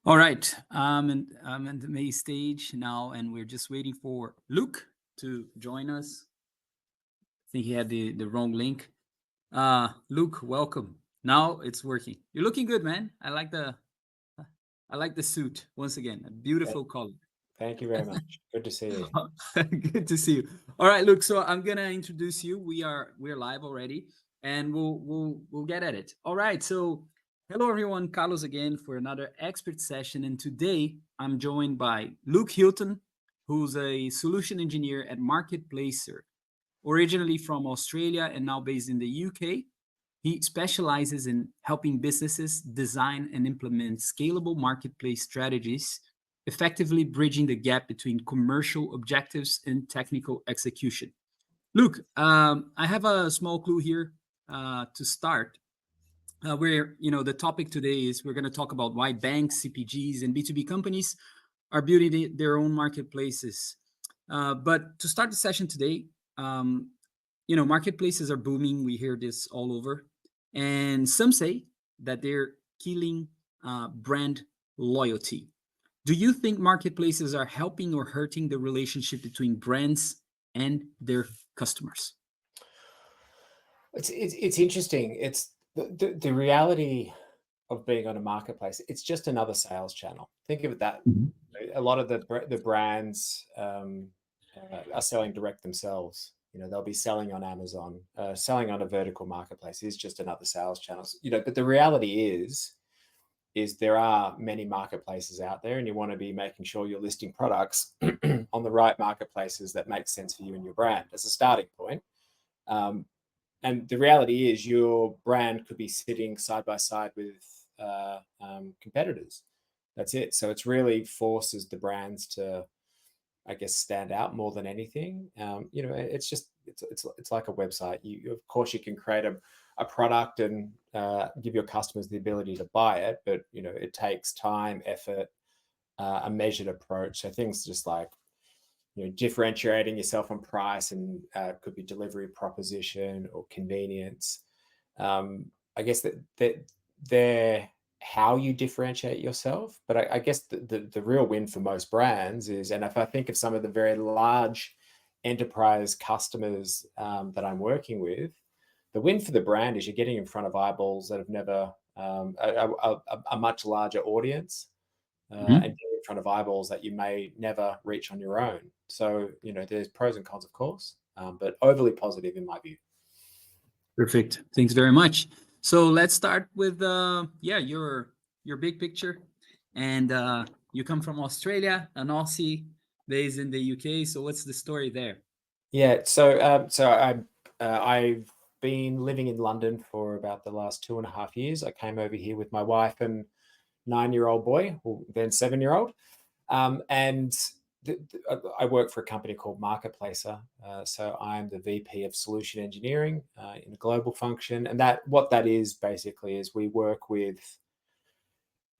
All right, I'm in the main stage now, and we're just waiting for Luke to join us. I think he had the wrong link. Luke, welcome. Now it's working. You're looking good, man. I like the suit once again. A Th- beautiful color. Thank you very much. Good to see you. Good to see you. All right, Luke. So I'm gonna introduce you. We're live already, and we'll get at it. All right. So hello everyone, Carlos again for another expert session, and today I'm joined by Luke Hilton, who's a solution engineer at Marketplacer, originally from Australia and now based in the UK. He specializes in helping businesses design and implement scalable marketplace strategies, effectively bridging the gap between commercial objectives and technical execution. Luke, I have a small clue here to start. Where the topic today is we're going to talk about why banks, CPGs, and B2B companies are building their own marketplaces. But to start the session today, um, marketplaces are booming. We hear this all over. And some say that they're killing brand loyalty. Do you think marketplaces are helping or hurting the relationship between brands and their customers? It's interesting. It's the reality of being on a marketplace. It's just another sales channel. Think of it that Mhm. a lot of the brands are selling direct themselves. They'll be selling on Amazon, selling on a vertical marketplace is just another sales channel. But the reality is there are many marketplaces out there, and you want to be making sure you're listing products on the right marketplaces that make sense for you and your brand as a starting point. Um, and the reality is your brand could be sitting side by side with competitors. That's it. So it's really forces the brands to, I guess, stand out more than anything. It's just it's like a website. Of course you can create a product and give your customers the ability to buy it, but it takes time, effort, a measured approach. So things just like differentiating yourself on price and could be delivery proposition or convenience. I guess that they're how you differentiate yourself. But I guess the real win for most brands is, and if I think of some of the very large enterprise customers that I'm working with, the win for the brand is you're getting in front of eyeballs that have never a much larger audience and Mhm. getting in front of eyeballs that you may never reach on your own. So, there's pros and cons, of course, but overly positive in my view. Perfect. Thanks very much. So let's start with your big picture, and you come from Australia, an Aussie based in the UK. So what's the story there? Yeah, so I've been living in London for about the last 2.5 years. I came over here with my wife and 9-year-old boy, or then 7-year-old, and I work for a company called Marketplacer. So I'm the VP of Solution Engineering in a global function, and what that is basically is we work with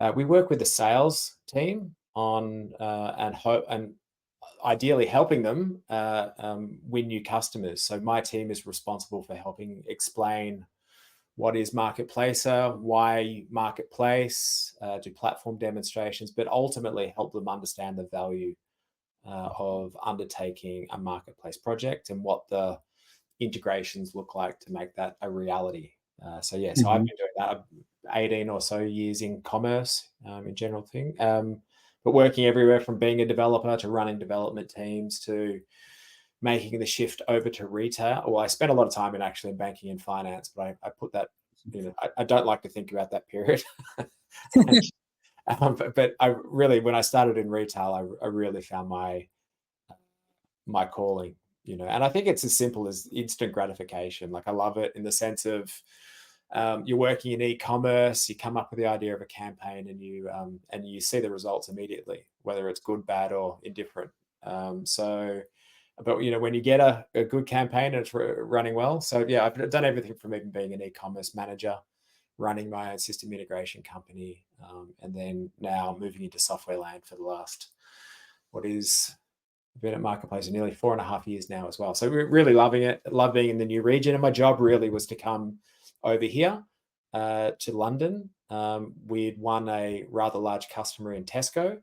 the sales team on and ideally helping them win new customers. So my team is responsible for helping explain what is Marketplacer, why Marketplace, do platform demonstrations, but ultimately help them understand the value of undertaking a marketplace project and what the integrations look like to make that a reality. So I've Mhm. been doing that 18 or so years in commerce in general thing, but working everywhere from being a developer to running development teams to making the shift over to retail. Well, I spent a lot of time in banking and finance, but I put that, I don't like to think about that period. But I really, when I started in retail, I really found my calling, and I think it's as simple as instant gratification. Like I love it in the sense of you're working in e-commerce, you come up with the idea of a campaign and you see the results immediately, whether it's good, bad, or indifferent. But when you get a good campaign and it's running well. So yeah, I've done everything from even being an e-commerce manager, running my own system integration company, and then now moving into software land for the last, I've been at Marketplace for nearly 4.5 years now as well. So we're really loving it, love being in the new region. And my job really was to come over here to London we'd won a rather large customer in Tesco,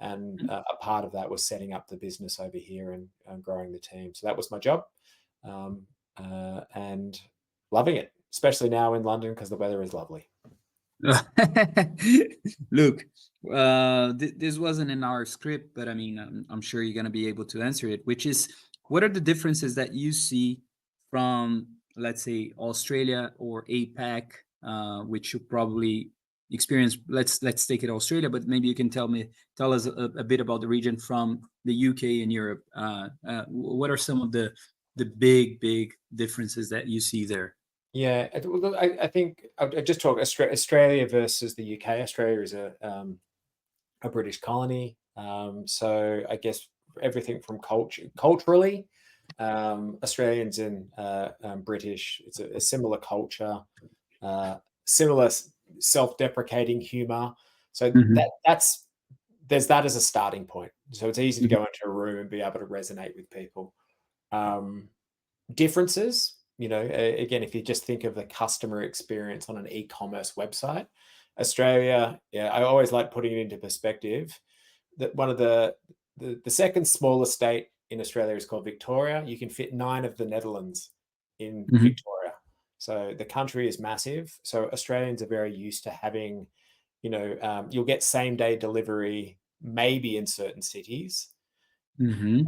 and a part of that was setting up the business over here and growing the team. So that was my job, and loving it, especially now in London because the weather is lovely. Look, this wasn't in our script, but I mean, I'm sure you're going to be able to answer it, which is what are the differences that you see from, let's say, Australia or APAC, which you probably experience. Let's take it Australia, but maybe you can tell us a bit about the region from the UK and Europe. What are some of the big differences that you see there? Yeah, I think I just talk Australia versus the UK. Australia is a British colony, so I guess everything from culturally, Australians and British, it's a similar culture, similar self-deprecating humor. So there's that as a starting point. So it's easy to go into a room and be able to resonate with people. Differences, again, if you just think of the customer experience on an e-commerce website, Australia, I always like putting it into perspective that one of the second smallest state in Australia is called Victoria. You can fit 9 of the Netherlands in Victoria. So the country is massive. So Australians are very used to having, you'll get same day delivery, maybe in certain cities. And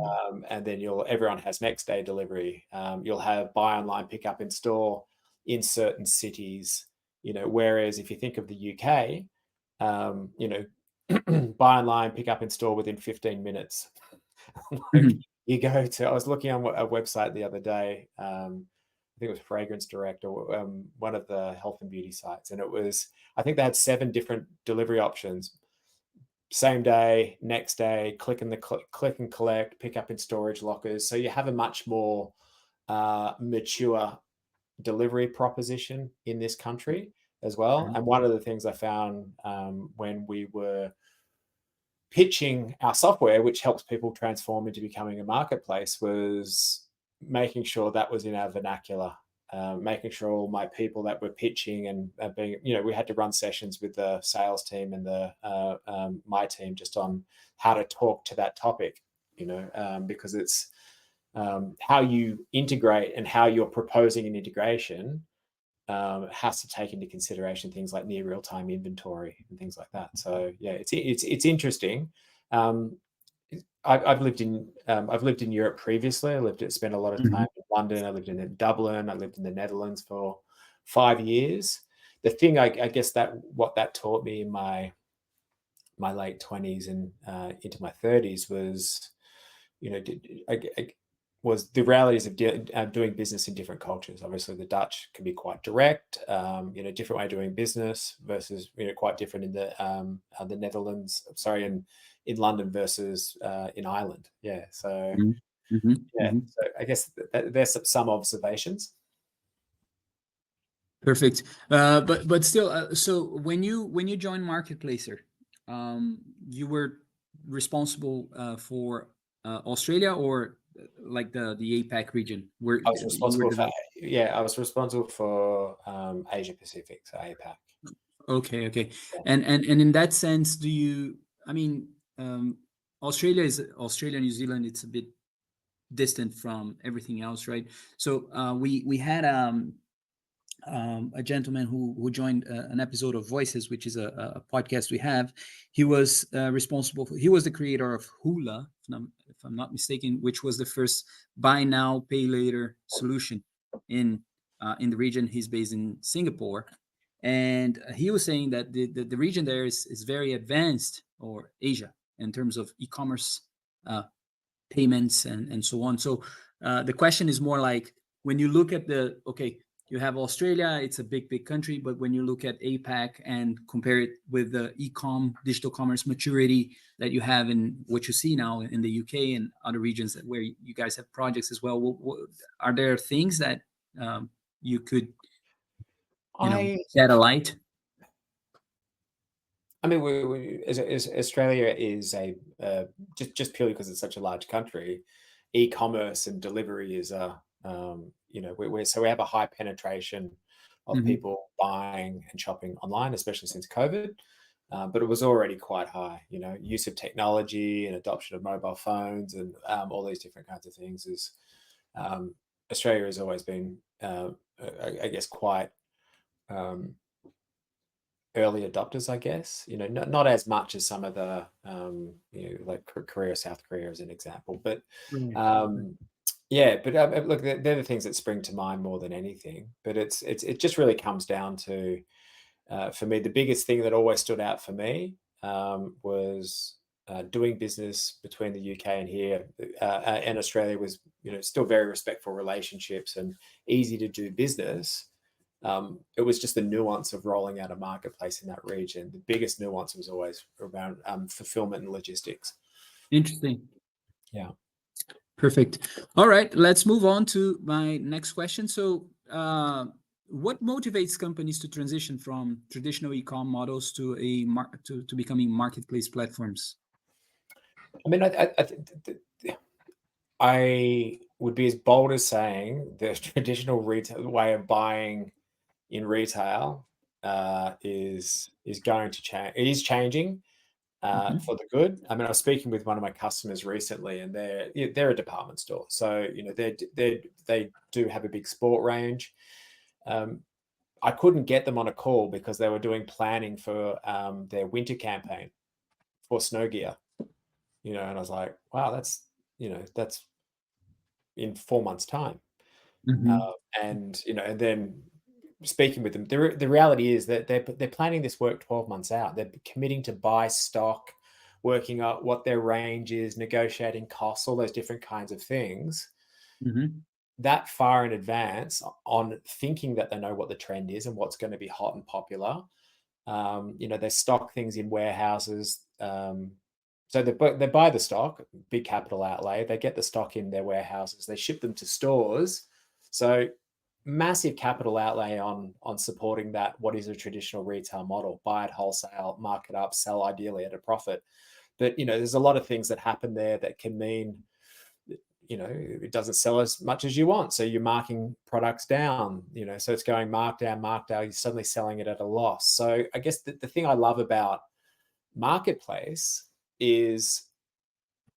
then everyone has next day delivery. You'll have buy online, pick up in store in certain cities. Whereas if you think of the UK, buy online, pick up in store within 15 minutes. You go to, I was looking on a website the other day, I think it was Fragrance Direct or one of the health and beauty sites. And I think they had 7 different delivery options. Same day, next day, click and collect, pick up in storage lockers. So you have a much more mature delivery proposition in this country as well. And one of the things I found when we were pitching our software, which helps people transform into becoming a marketplace, was making sure that was in our vernacular. Making sure all my people that were pitching and being, we had to run sessions with the sales team and my team just on how to talk to that topic, because it's how you integrate and how you're proposing an integration has to take into consideration things like near real-time inventory and things like that. So yeah, it's interesting. I've lived in Europe previously. Spent a lot of time in London. I lived in Dublin. I lived in the Netherlands for 5 years. The thing I guess what that taught me in my late 20s and into my 30s was, was the realities of doing business in different cultures. Obviously, the Dutch can be quite direct, different way of doing business versus, quite different in the Netherlands. Sorry, in London versus in Ireland. Yeah. So so I guess there's some observations. Perfect. But still, so when you joined Marketplacer, you were responsible for Australia or like the APAC region? I was responsible for Asia Pacific, so APAC. Okay. And in that sense, I mean, Australia, New Zealand, it's a bit distant from everything else, right? So we had a gentleman who joined an episode of Voices, which is a podcast we have. He was he was the creator of Hula, if I'm not mistaken, which was the first buy now, pay later solution in the region. He's based in Singapore. And he was saying that the region there is very advanced, or Asia, in terms of e-commerce payments and so on. So the question is more like, when you look at you have Australia, it's a big country, but when you look at APAC and compare it with the digital commerce maturity that you have in what you see now in the UK and other regions where you guys have projects as well, are there things that you could shed a light? I mean, Australia is just purely because it's such a large country, e-commerce and delivery is so we have a high penetration of people buying and shopping online, especially since COVID. But it was already quite high. Use of technology and adoption of mobile phones and all these different kinds of things is Australia has always been, I guess, quite early adopters, I guess. Not as much as some of the like Korea, South Korea as an example, but yeah. But look, they're the things that spring to mind more than anything. But it just really comes down to, for me, the biggest thing that always stood out for me was doing business between the UK and here, and Australia was, still very respectful relationships and easy to do business. It was just the nuance of rolling out a marketplace in that region. The biggest nuance was always around fulfillment and logistics. Interesting. Yeah. Perfect. All right, let's move on to my next question. So, what motivates companies to transition from traditional e-com models to to becoming marketplace platforms? I mean, I would be as bold as saying the traditional retail way of buying in retail is going to change. It is changing for the good. I mean, I was speaking with one of my customers recently, and they're a department store, so they do have a big sport range. I couldn't get them on a call because they were doing planning for their winter campaign for snow gear. And I was like, wow, that's in 4 months' time. And then speaking with them, the reality is that they're planning this work 12 months out. They're committing to buy stock, working out what their range is, negotiating costs, all those different kinds of things that far in advance, on thinking that they know what the trend is and what's going to be hot and popular. They stock things in warehouses. So they buy the stock, big capital outlay. They get the stock in their warehouses. They ship them to stores. So massive capital outlay on supporting that, what is a traditional retail model: buy at wholesale, mark it up, sell ideally at a profit. But there's a lot of things that happen there that can mean it doesn't sell as much as you want, so you're marking products down. So it's going markdown. You're suddenly selling it at a loss. So I guess the thing I love about marketplace is,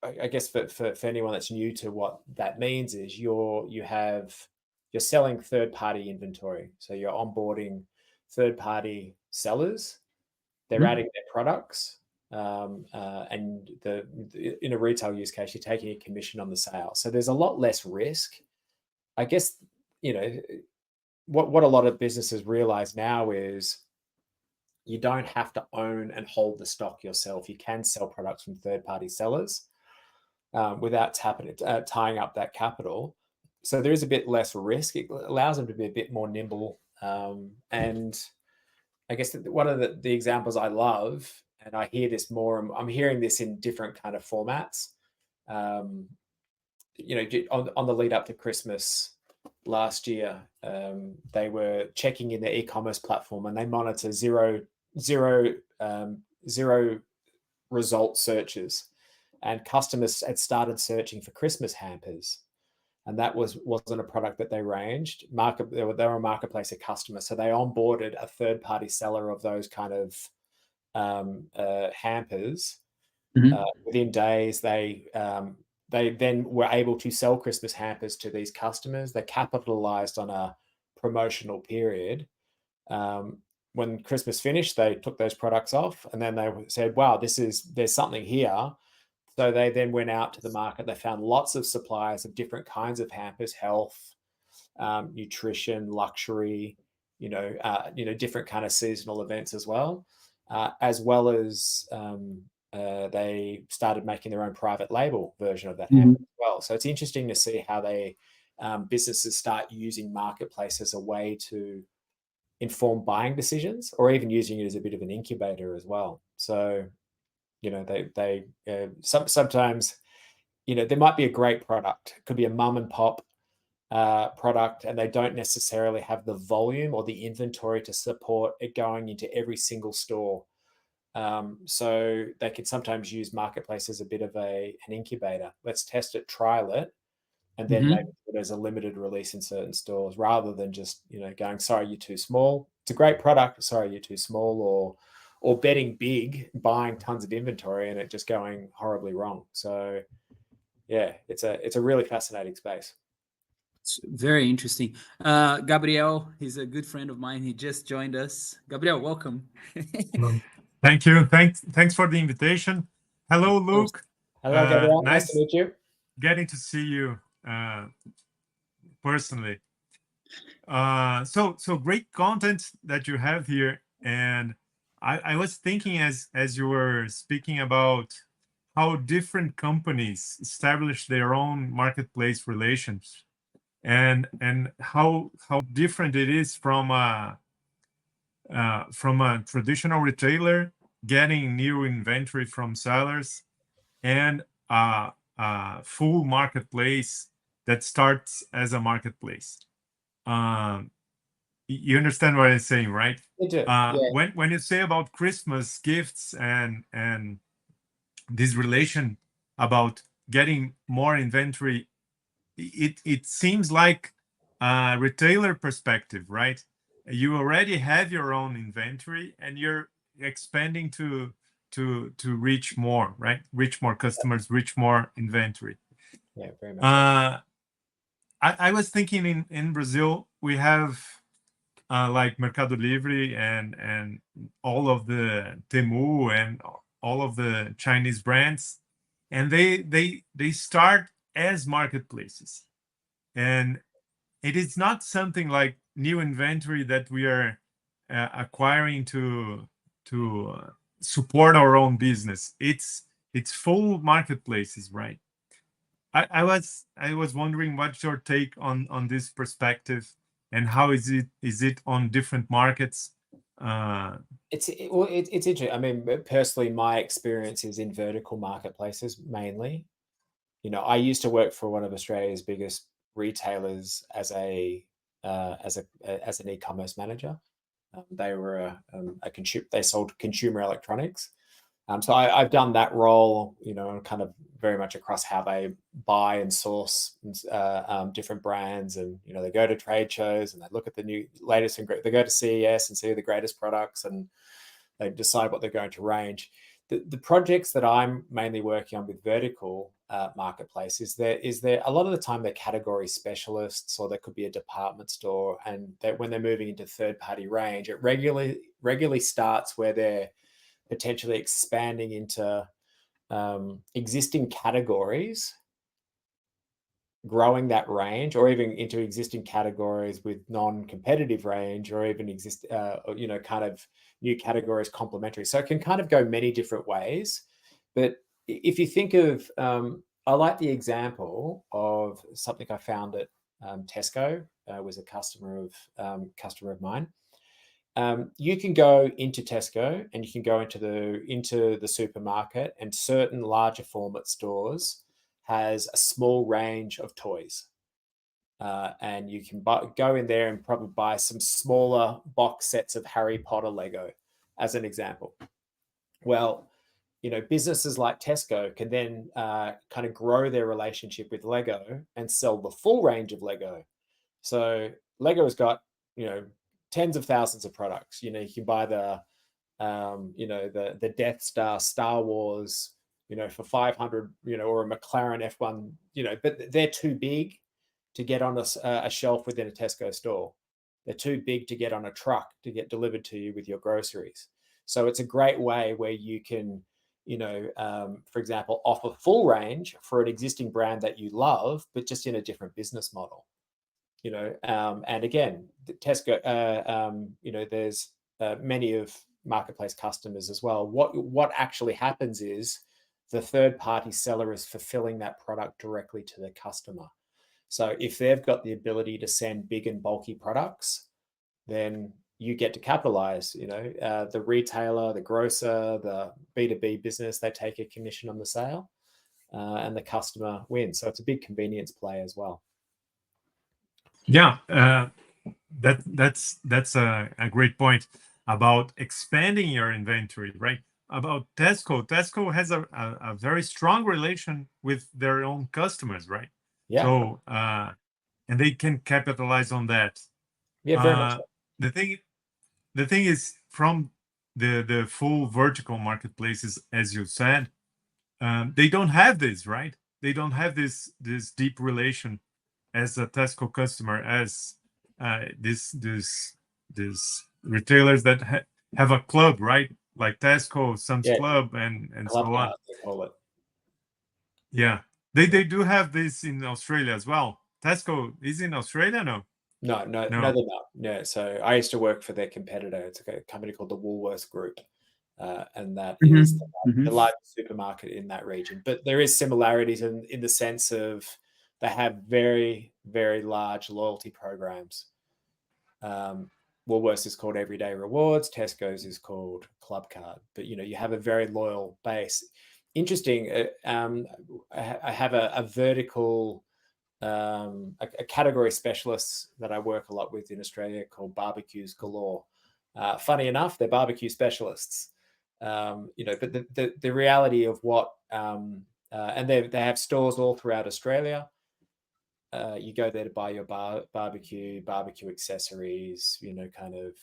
I guess for anyone that's new to what that means, is you're selling third-party inventory. So you're onboarding third-party sellers. They're adding their products, and in a retail use case, you're taking a commission on the sale. So there's a lot less risk. I guess what a lot of businesses realize now is you don't have to own and hold the stock yourself. You can sell products from third-party sellers without tying up that capital. So there is a bit less risk. It allows them to be a bit more nimble. And I guess one of the examples I love, and I hear this more, I'm hearing this in different kind of formats. On the lead up to Christmas last year, they were checking in their e-commerce platform, and they monitor zero result searches, and customers had started searching for Christmas hampers, and that wasn't a product that they ranged. They were a marketplace of customers, so they onboarded a third-party seller of those kind of hampers. Within days, they then were able to sell Christmas hampers to these customers. They capitalized on a promotional period. When Christmas finished, they took those products off, and then they said, wow, there's something here. So they then went out to the market. They found lots of suppliers of different kinds of hampers: health, nutrition, luxury, different kind of seasonal events as well. As well as they started making their own private label version of that hamper as well. So it's interesting to see how businesses start using marketplace as a way to inform buying decisions, or even using it as a bit of an incubator as well. So sometimes there might be a great product. It could be a mum and pop product, and they don't necessarily have the volume or the inventory to support it going into every single store. So they can sometimes use marketplace as a bit of an incubator. Let's test it, trial it, and then maybe Mm-hmm. there's a limited release in certain stores, rather than just going, sorry, you're too small. It's a great product, sorry, you're too small, or betting big, buying tons of inventory, and it just going horribly wrong. So yeah, it's a really fascinating space. It's very interesting. Gabriel, he's a good friend of mine. He just joined us. Gabriel, welcome. Well, thank you. Thanks for the invitation. Hello, Of course. Luke. Hello, Gabriel. Nice to Nice meet you. getting to see you personally. So great content that you have here, and I was thinking as you were speaking about how different companies establish their own marketplace relations, and how different it is from a traditional retailer getting new inventory from sellers, and a full marketplace that starts as a marketplace. Um, you understand what I'm saying, right? You do. Yeah. When you say about Christmas gifts and this relation about getting more inventory, it seems like a retailer perspective, right? You already have your own inventory and you're expanding to reach more, right? Reach more customers, reach more inventory. Yeah, very much so. I was thinking in Brazil we have like Mercado Livre and all of the Temu and all of the Chinese brands, and they start as marketplaces, and it is not something like new inventory that we are acquiring to support our own business. It's full marketplaces, right? I was wondering what's your take on this perspective, and how is it on different markets? Uh, It's interesting. I mean, personally, my experience is in vertical marketplaces mainly. I used to work for one of Australia's biggest retailers as an e-commerce manager. They were they sold consumer electronics. So I've done that role, kind of very much across how they buy and source different brands, and they go to trade shows and they look at the new latest and they go to CES and see the greatest products, and they decide what they're going to range. The projects that I'm mainly working on with vertical marketplace is there a lot of the time they're category specialists, or there could be a department store, and that when they're moving into third party range, it regularly starts where they're potentially expanding into existing categories, growing that range, or even into existing categories with non-competitive range, or even kind of new categories complementary. So it can kind of go many different ways. But if you think of, I like the example of something I found at Tesco. Was a customer of mine. You can go into Tesco and you can go into the supermarket, and certain larger format stores has a small range of toys, and you can go in there and probably buy some smaller box sets of Harry Potter Lego, as an example. Well, businesses like Tesco can then kind of grow their relationship with Lego and sell the full range of Lego. So Lego has got tens of thousands of products. You can buy the Death Star, Star Wars, for 500, or a McLaren F1, but they're too big to get on a shelf within a Tesco store. They're too big to get on a truck to get delivered to you with your groceries. So it's a great way where you can, for example, offer full range for an existing brand that you love, but just in a different business model. And again, Tesco, there's many of marketplace customers as well. What actually happens is the third party seller is fulfilling that product directly to the customer. So if they've got the ability to send big and bulky products, then you get to capitalize. The retailer, the grocer, the B2B business, they take a commission on the sale, and the customer wins. So it's a big convenience play as well. Yeah, that's a great point about expanding your inventory, right? About Tesco has a very strong relation with their own customers, right? Yeah. So and they can capitalize on that. Yeah, very much so. The thing is, from the full vertical marketplaces, as you said, they don't have this, right? They don't have this deep relation as a Tesco customer, as this retailers that have a club, right? Like Tesco, Sam's Yeah, Club, and club so on. card, they call it. Yeah, they do have this in Australia as well. Tesco is in Australia, no? No, No. they're not. No. So I used to work for their competitor. It's a company called the Woolworths Group, and that is the largest supermarket in that region. But there is similarities in the sense of they have very, very large loyalty programs. Woolworths is called Everyday Rewards. Tesco's is called Club Card. But you have a very loyal base. Interesting. I have a vertical. A category specialist that I work a lot with in Australia called Barbecues Galore. Funny enough, they're barbecue specialists. But the reality of what and they have stores all throughout Australia. You go there to buy your barbecue accessories, kind of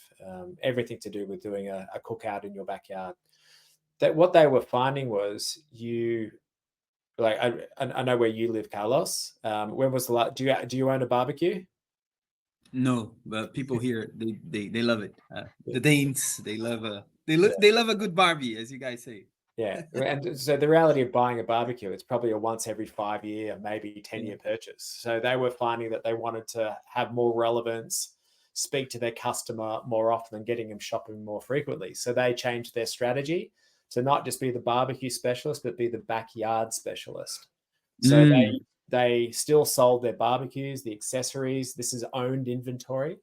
everything to do with doing a cookout in your backyard. That what they were finding was like I know where you live, Carlos. When was the last? Do you own a barbecue? No, but people here they love it. The Danes they love they love a good Barbie, as you guys say. Yeah, and so the reality of buying a barbecue, it's probably a once every 5-year, maybe 10-year purchase. So they were finding that they wanted to have more relevance, speak to their customer more often, and getting them shopping more frequently. So they changed their strategy to not just be the barbecue specialist, but be the backyard specialist. So they still sold their barbecues, the accessories. This is owned inventory.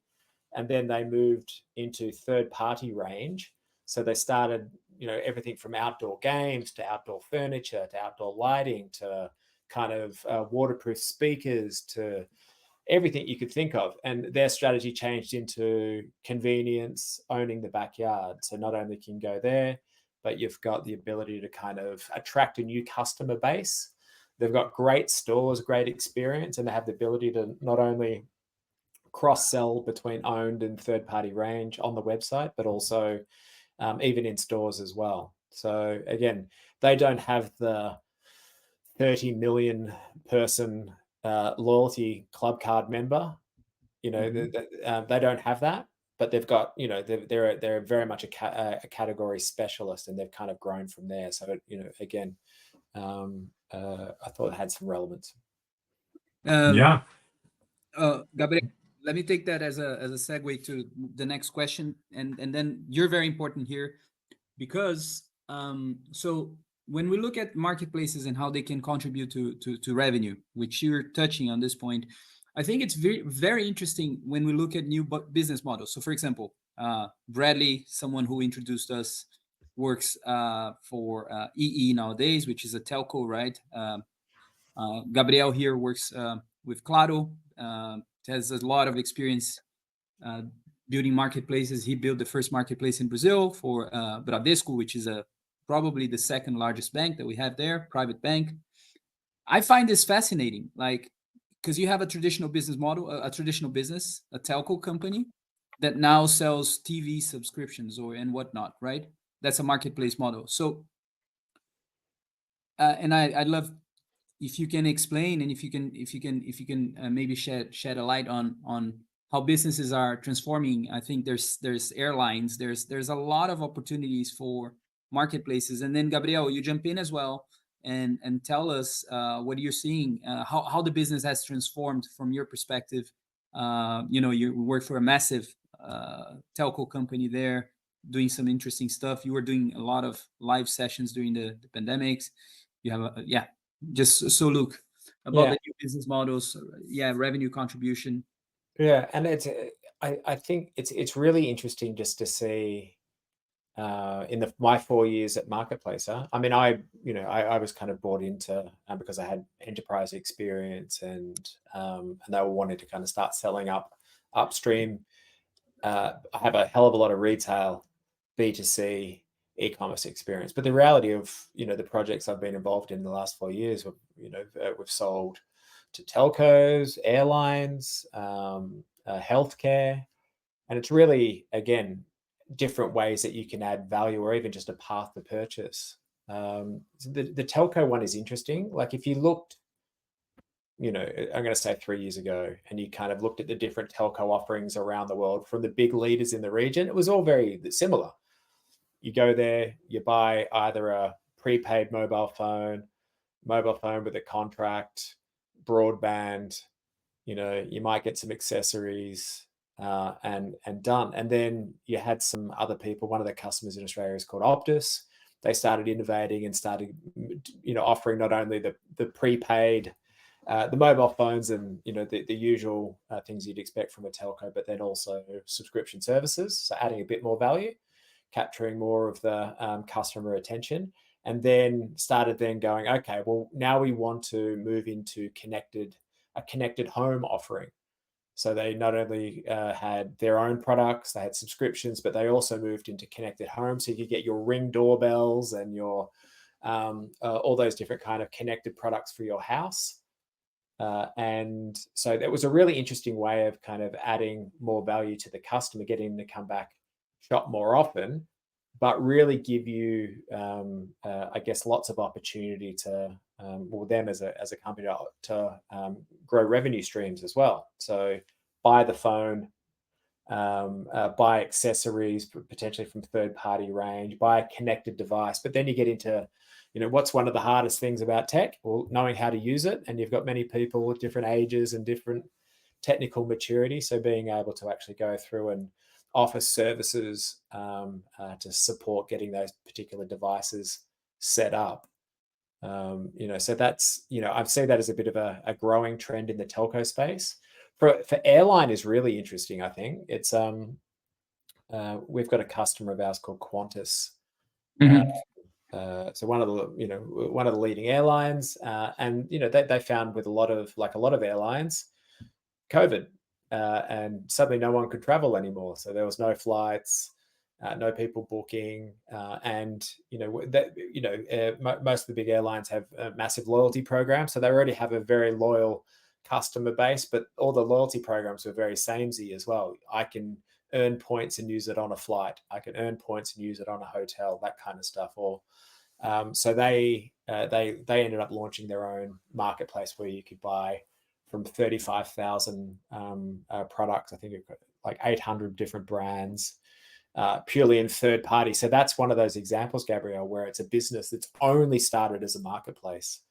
And then they moved into third-party range. So they started, everything from outdoor games to outdoor furniture to outdoor lighting to kind of waterproof speakers to everything you could think of. And their strategy changed into convenience, owning the backyard. So not only can you go there, but you've got the ability to kind of attract a new customer base. They've got great stores, great experience, and they have the ability to not only cross-sell between owned and third-party range on the website, but also even in stores as well. So again, they don't have the 30 million person loyalty club card member. They don't have that, but they've got, they're very much a category specialist, and they've kind of grown from there. So again, I thought it had some relevance. Yeah. Gabriel, let me take that as a segue to the next question, and then you're very important here, because so when we look at marketplaces and how they can contribute to revenue, which you're touching on this point, I think it's very, very interesting when we look at new business models. So for example, Bradley, someone who introduced us, works for EE nowadays, which is a telco, right? Gabriel here works with Claro, has a lot of experience building marketplaces. He built the first marketplace in Brazil for Bradesco, which is probably the second largest bank that we have there, private bank. I find this fascinating, like, because you have a traditional business model, a traditional business, a telco company that now sells TV subscriptions and whatnot, right? That's a marketplace model. So, and I'd love if you can explain, and if you can maybe shed a light on how businesses are transforming. I think there's airlines, there's a lot of opportunities for marketplaces. And then Gabriel, you jump in as well and tell us what you're seeing, how the business has transformed from your perspective. You work for a massive telco company there, doing some interesting stuff. You were doing a lot of live sessions during the pandemics. You have just so look about the new business models, revenue contribution. And it's I think it's really interesting just to see in my 4 years at Marketplacer. I mean, I was kind of brought into because I had enterprise experience, and they were wanting to kind of start selling upstream. I have a hell of a lot of retail, B2C, e-commerce experience, but the reality of the projects I've been involved in the last 4 years, we've sold to telcos, airlines, healthcare. And it's really, again, different ways that you can add value or even just a path to purchase. The telco one is interesting. Like if you looked, I'm going to say 3 years ago, and you kind of looked at the different telco offerings around the world from the big leaders in the region, it was all very similar. You go there, you buy either a prepaid mobile phone with a contract, broadband, you might get some accessories, and done. And then you had some other people. One of the customers in Australia is called Optus. They started innovating and started, offering not only the prepaid, the mobile phones and the usual things you'd expect from a telco, but then also subscription services. So adding a bit more value, capturing more of the customer attention, and then started going, okay, well now we want to move into a connected home offering. So they not only had their own products, they had subscriptions, but they also moved into connected home. So you could get your Ring doorbells and your all those different kind of connected products for your house. And so that was a really interesting way of kind of adding more value to the customer, getting them to come back, shop more often, but really give you, I guess, lots of opportunity to, them as a company to grow revenue streams as well. So buy the phone, buy accessories potentially from third-party range, buy a connected device. But then you get into, what's one of the hardest things about tech? Well, knowing how to use it. And you've got many people with different ages and different technical maturity. So being able to actually go through and offer services to support getting those particular devices set up. So that's, I've seen that as a bit of a growing trend in the telco space. For airline is really interesting, I think. It's we've got a customer of ours called Qantas. So one of the leading airlines, and they found with a lot of airlines, COVID, and suddenly no one could travel anymore. So there was no flights, no people booking, and most of the big airlines have a massive loyalty program, so they already have a very loyal customer base. But all the loyalty programs were very samey as well. I can earn points and use it on a flight. I can earn points and use it on a hotel, that kind of stuff. Or so they ended up launching their own marketplace where you could buy from 35,000 products. I think you've got like 800 different brands, purely in third party. So that's one of those examples, Gabrielle, where it's a business that's only started as a marketplace.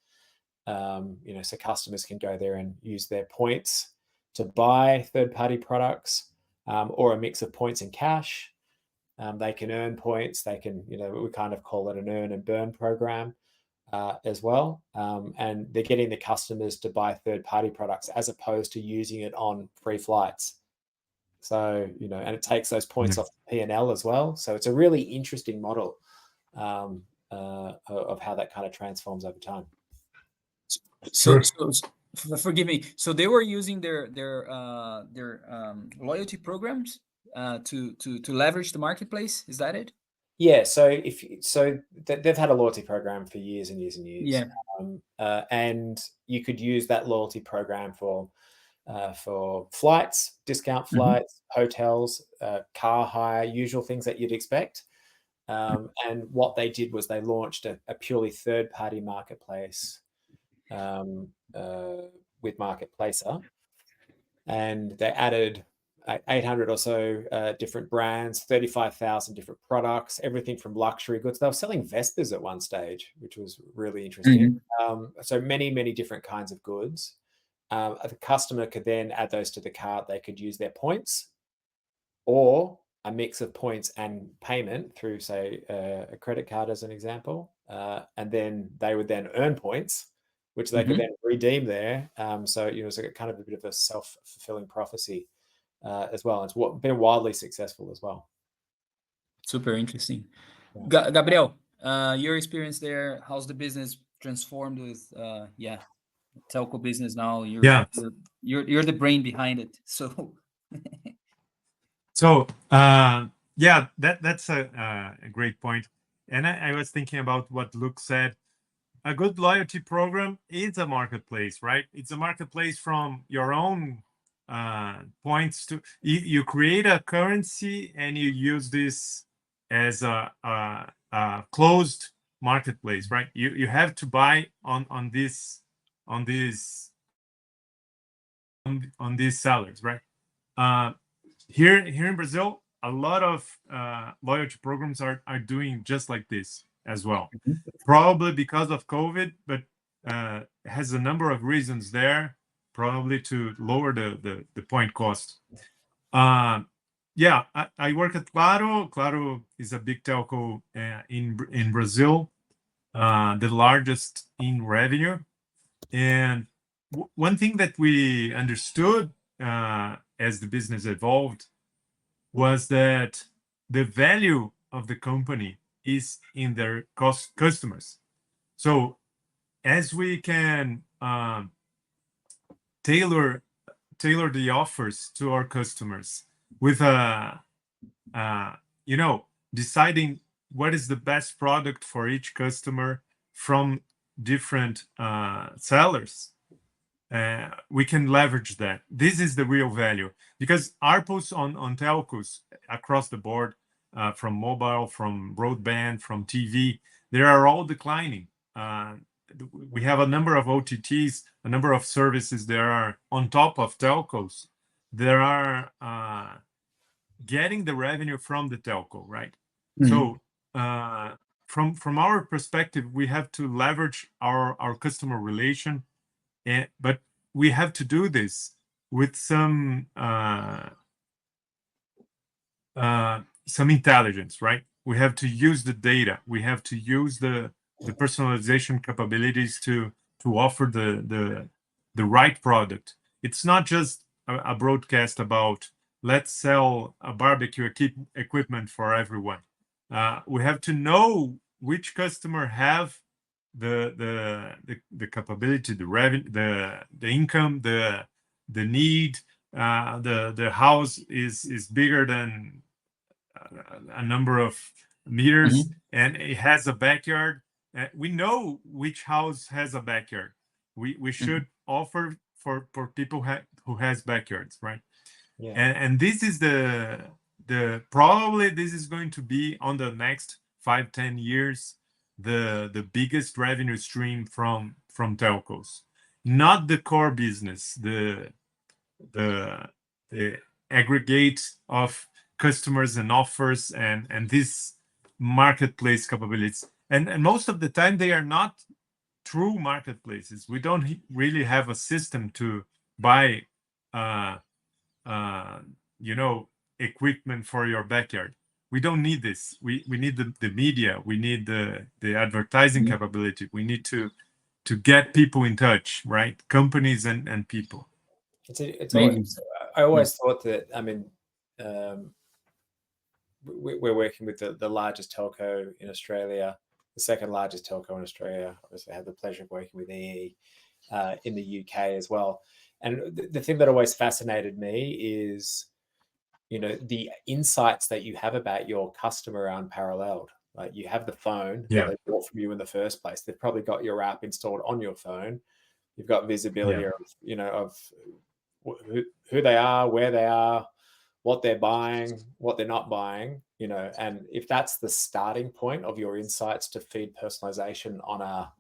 So customers can go there and use their points to buy third-party products, or a mix of points and cash. They can earn points. They can, we kind of call it an earn and burn program as well. And they're getting the customers to buy third-party products as opposed to using it on free flights. So, and it takes those points off the P&L as well. So it's a really interesting model of how that kind of transforms over time. So forgive me. So they were using their loyalty programs to leverage the marketplace. Is that it? Yeah. So they've had a loyalty program for years and years and years. Yeah. And you could use that loyalty program for flights, discount flights, hotels, car hire, usual things that you'd expect. And what they did was they launched a purely third-party marketplace with Marketplacer, and they added 800 or so different brands, 35,000 different products, everything from luxury goods. They were selling Vespers at one stage, which was really interesting. So many different kinds of goods. The customer could then add those to the cart. They could use their points or a mix of points and payment through, say, a credit card as an example. And then they would then earn points, which they could then redeem there. So it was kind of a bit of a self-fulfilling prophecy as well. It's been wildly successful as well. Super interesting. Yeah. Gabriel, your experience there, how's the business transformed with telco business now? You're the brain behind it. So that's a great point. And I was thinking about what Luke said. a good loyalty program is a marketplace, right? It's a marketplace from your own points to you create a currency and you use this as a closed marketplace, right? You have to buy on this on these on these sellers, right? Uh, here in Brazil, a lot of loyalty programs are doing just like this as well. Probably because of COVID, but has a number of reasons there. Probably to lower the point cost. Yeah, I work at Claro. Claro is a big telco in Brazil, the largest in revenue. And one thing that we understood as the business evolved was that the value of the company is in their customers. So as we can tailor the offers to our customers with deciding what is the best product for each customer from different sellers, we can leverage that. This is the real value, because ARPUs on telcos across the board, from mobile, from broadband, from TV, they are all declining. We have a number of OTTs, a number of services that are on top of telcos. There are getting the revenue from the telco, right? So from our perspective, we have to leverage our customer relation, but we have to do this with some intelligence, right? We have to use the data. We have to use the personalization capabilities to offer the right product. It's not just a broadcast about let's sell a barbecue equipment for everyone. We have to know which customer have the capability, the revenue, the income, the need. The house is bigger than a number of meters, and it has a backyard. We know which house has a backyard. We should offer for people who has backyards, right? Yeah. And this is the probably this is going to be on the next 5-10 years the biggest revenue stream from telcos, not the core business, the aggregate of customers and offers and this marketplace capabilities. And most of the time they are not true marketplaces. We don't really have a system to buy equipment for your backyard. We don't need this. We need the media. We need the advertising capability. We need to get people in touch, right? Companies and people. I always thought that, I mean, we're working with the largest telco in Australia, the second largest telco in Australia. Obviously, I have the pleasure of working with EE in the UK as well. And the thing that always fascinated me is, the insights that you have about your customer are unparalleled. Like, you have the phone that they bought from you in the first place. They've probably got your app installed on your phone. You've got visibility of who they are, where they are, what they're buying, what they're not buying, and if that's the starting point of your insights to feed personalization on a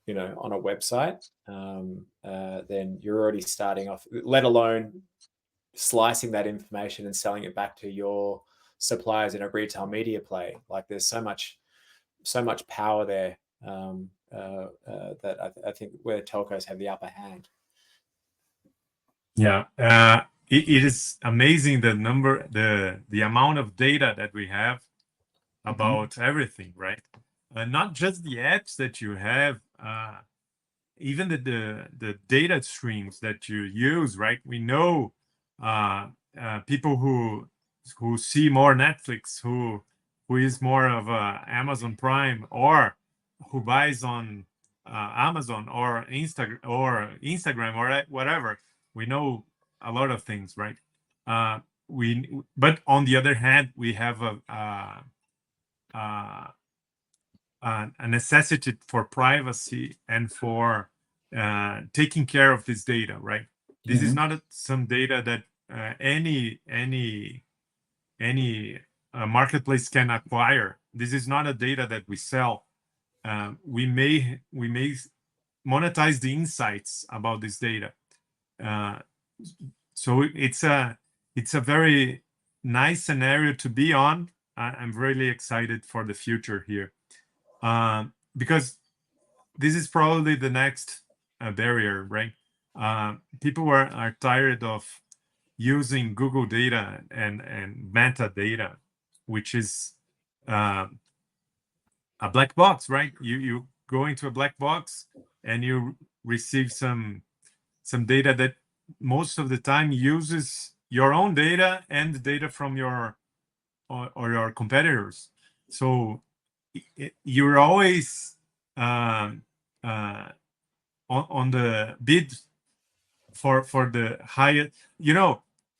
website, then you're already starting off, let alone slicing that information and selling it back to your suppliers in a retail media play. Like, there's so much power there, that I think where telcos have the upper hand. Yeah, it is amazing the amount of data that we have about everything, right? Not just the apps that you have, even the data streams that you use, right? We know people who see more Netflix, who is more of Amazon Prime, or who buys on Amazon or Instagram or whatever. We know a lot of things, right? But on the other hand, we have a necessity for privacy and for taking care of this data, right? This is not some data that any marketplace can acquire. This is not a data that we sell. We may monetize the insights about this data. So it's a very nice scenario to be on. I'm really excited for the future here, because this is probably the next barrier, right? People are tired of using Google data and metadata, which is a black box, right? You go into a black box and you receive some data that most of the time uses your own data and the data from your or your competitors. So you're always on the bid for the highest.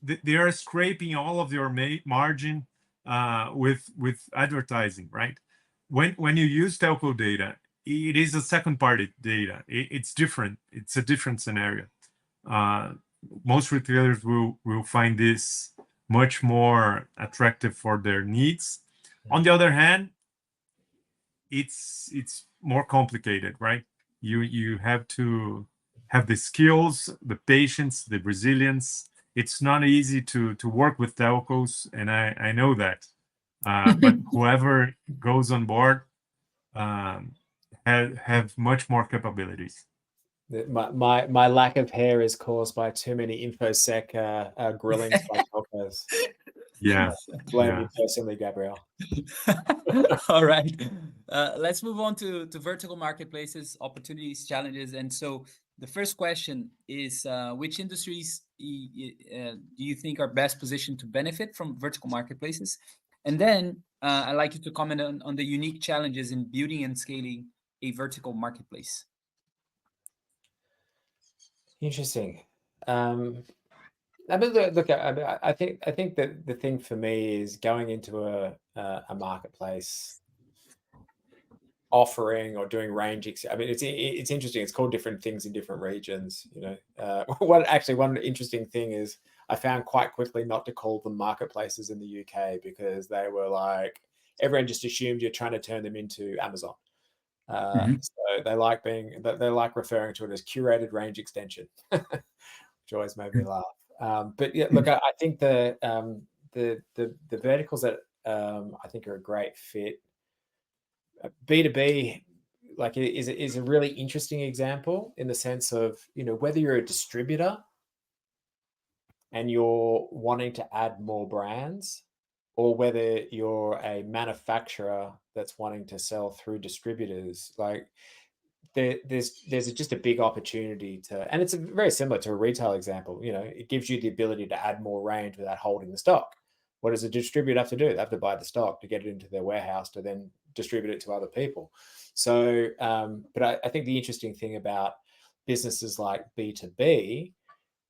They are scraping all of your margin with advertising, right? When you use telco data, it is a second party data. It's different. It's a different scenario. Most retailers will find this much more attractive for their needs. On the other hand, it's more complicated, right? You have to have the skills, the patience, the resilience. It's not easy to work with telcos, and I know that. But whoever goes on board have much more capabilities. My lack of hair is caused by too many infosec grillings by telcos. Yeah. Blame you personally, Gabriel. All right. Let's move on to vertical marketplaces, opportunities, challenges. And so the first question is, which industries do you think are best positioned to benefit from vertical marketplaces? And then I'd like you to comment on the unique challenges in building and scaling a vertical marketplace. Interesting. I mean, look. I think that the thing for me is going into a marketplace offering or doing range. I mean, it's interesting. It's called different things in different regions. One interesting thing is I found quite quickly not to call them marketplaces in the UK because they were like everyone just assumed you're trying to turn them into Amazon. So they like referring to it as curated range extension, which always made me laugh. But yeah, look, I think the verticals that I think are a great fit. B2B is a really interesting example in the sense of whether you're a distributor and you're wanting to add more brands, or whether you're a manufacturer that's wanting to sell through distributors. Like there's just a big opportunity and it's very similar to a retail example. It gives you the ability to add more range without holding the stock. What does a distributor have to do? They have to buy the stock to get it into their warehouse to then distribute it to other people. So, but I think the interesting thing about businesses like B2B,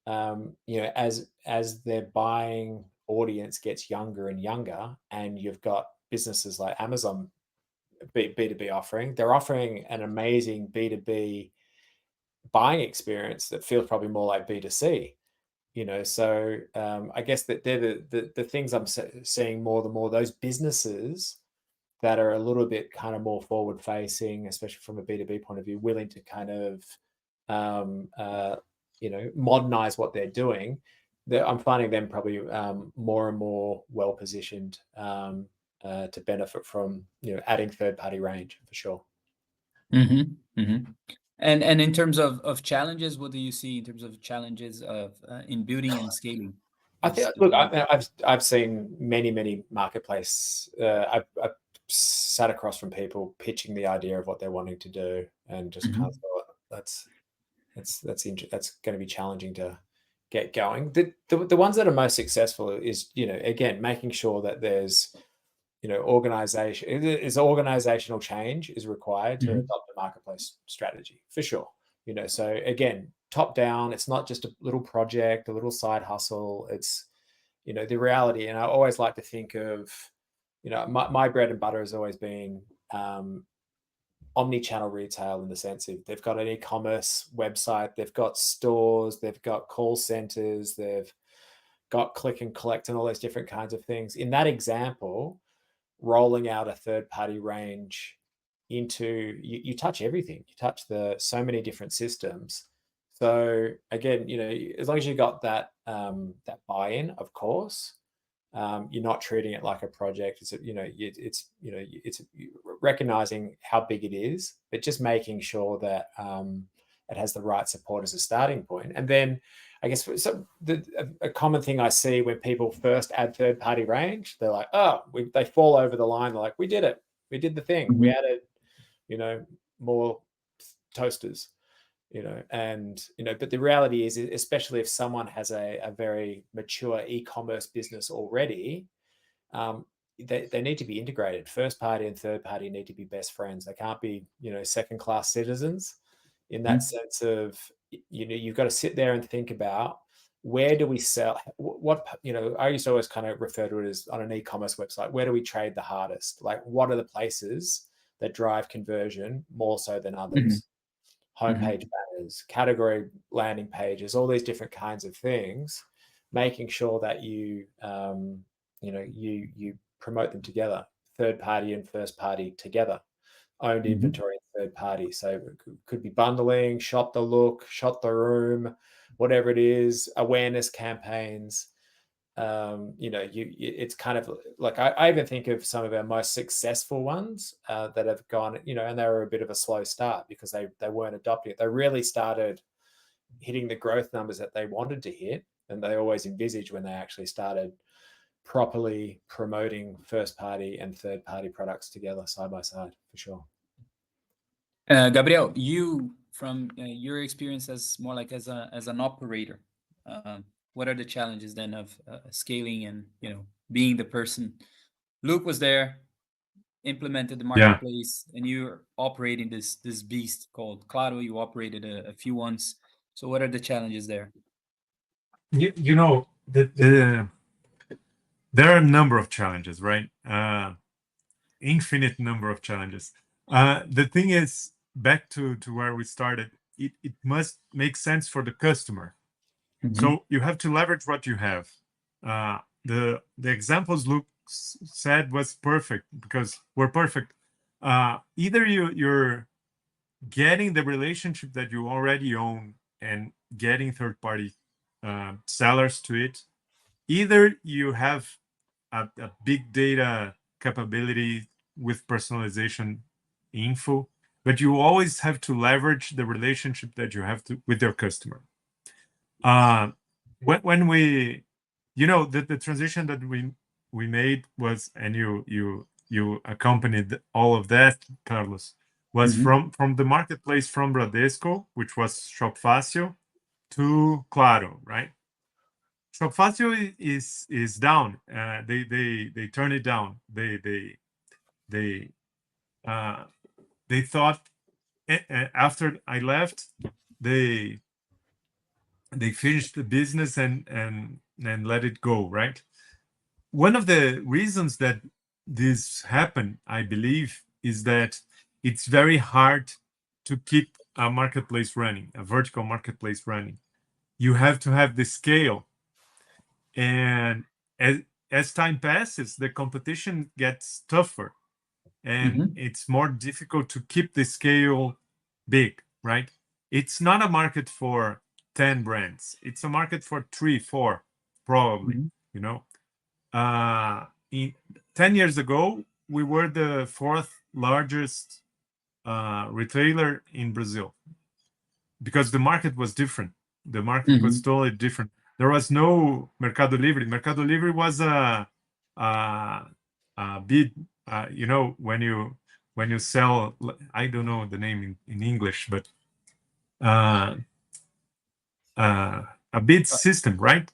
as their buying audience gets younger and younger, and you've got businesses like Amazon B2B offering, they're offering an amazing B2B buying experience that feels probably more like B2C. So I guess that they're the things I'm seeing more the more, those businesses that are a little bit kind of more forward facing, especially from a B2B point of view, willing to kind of modernize what they're doing. I'm finding them probably more and more well positioned to benefit from adding third party range for sure. And in terms of challenges, what do you see in terms of challenges of in building and scaling? I think, look, I've seen many marketplace. I've sat across from people pitching the idea of what they're wanting to do, and just kind of thought that's going to be challenging to get going. The ones that are most successful is again making sure that there's organizational change is required to adopt a marketplace strategy for sure. So again, top down, it's not just a little project, a little side hustle. It's, the reality. And I always like to think of, my bread and butter has always been omni-channel retail in the sense of they've got an e-commerce website, they've got stores, they've got call centers, they've got click and collect and all those different kinds of things. In that example, rolling out a third-party range into you touch everything. You touch so many different systems. So again, as long as you got that that buy-in, of course, you're not treating it like a project. It's recognizing how big it is, but just making sure that it has the right support as a starting point. And then I guess a common thing I see when people first add third-party range, they're like, they fall over the line. They're like, we did it. We did the thing. We added, more toasters, but the reality is, especially if someone has a very mature e-commerce business already, they need to be integrated. First party and third party need to be best friends. They can't be, second-class citizens in that sense of, you've got to sit there and think about, where do we sell? I used to always kind of refer to it as, on an e-commerce website, where do we trade the hardest? Like, what are the places that drive conversion more so than others? Homepage banners, category landing pages, all these different kinds of things, making sure that you promote them together, third party and first party together, owned inventory and third party. So it could be bundling, shop the look, shop the room, whatever it is, awareness campaigns. It's kind of like, I even think of some of our most successful ones that have gone, and they were a bit of a slow start because they weren't adopting it. They really started hitting the growth numbers that they wanted to hit, and they always envisaged when they actually started properly promoting first party and third party products together side by side, for sure. Gabriel, you, from your experience as more like as an operator, what are the challenges then of scaling and being the person? Luke was there, implemented the marketplace, and you're operating this beast called Claro. You operated a few ones. So what are the challenges there? There are a number of challenges, right? Infinite number of challenges. The thing is, back to where we started, it must make sense for the customer. So you have to leverage what you have. The examples Luke said was perfect, because we're perfect. Either you're getting the relationship that you already own and getting third-party sellers to it. Either you have a big data capability with personalization info, but you always have to leverage the relationship that you have with your customer. When we, the transition that we made was, and you accompanied all of that, Carlos, was from the marketplace from Bradesco, which was Shop Fácil, to Claro, right? Shop Fácil is down. They turn it down. They thought, after I left, they finished the business and let it go, right? One of the reasons that this happened, I believe, is that it's very hard to keep a marketplace running, a vertical marketplace running. You have to have the scale. And as time passes, the competition gets tougher, and it's more difficult to keep the scale big, right? It's not a market for 10 brands. It's a market for 3, 4, probably, In 10 years ago, we were the 4th largest retailer in Brazil, because the market was different. The market was totally different. There was no Mercado Libre. Mercado Libre was a bid, when you sell, I don't know the name in English, but a bid system, right?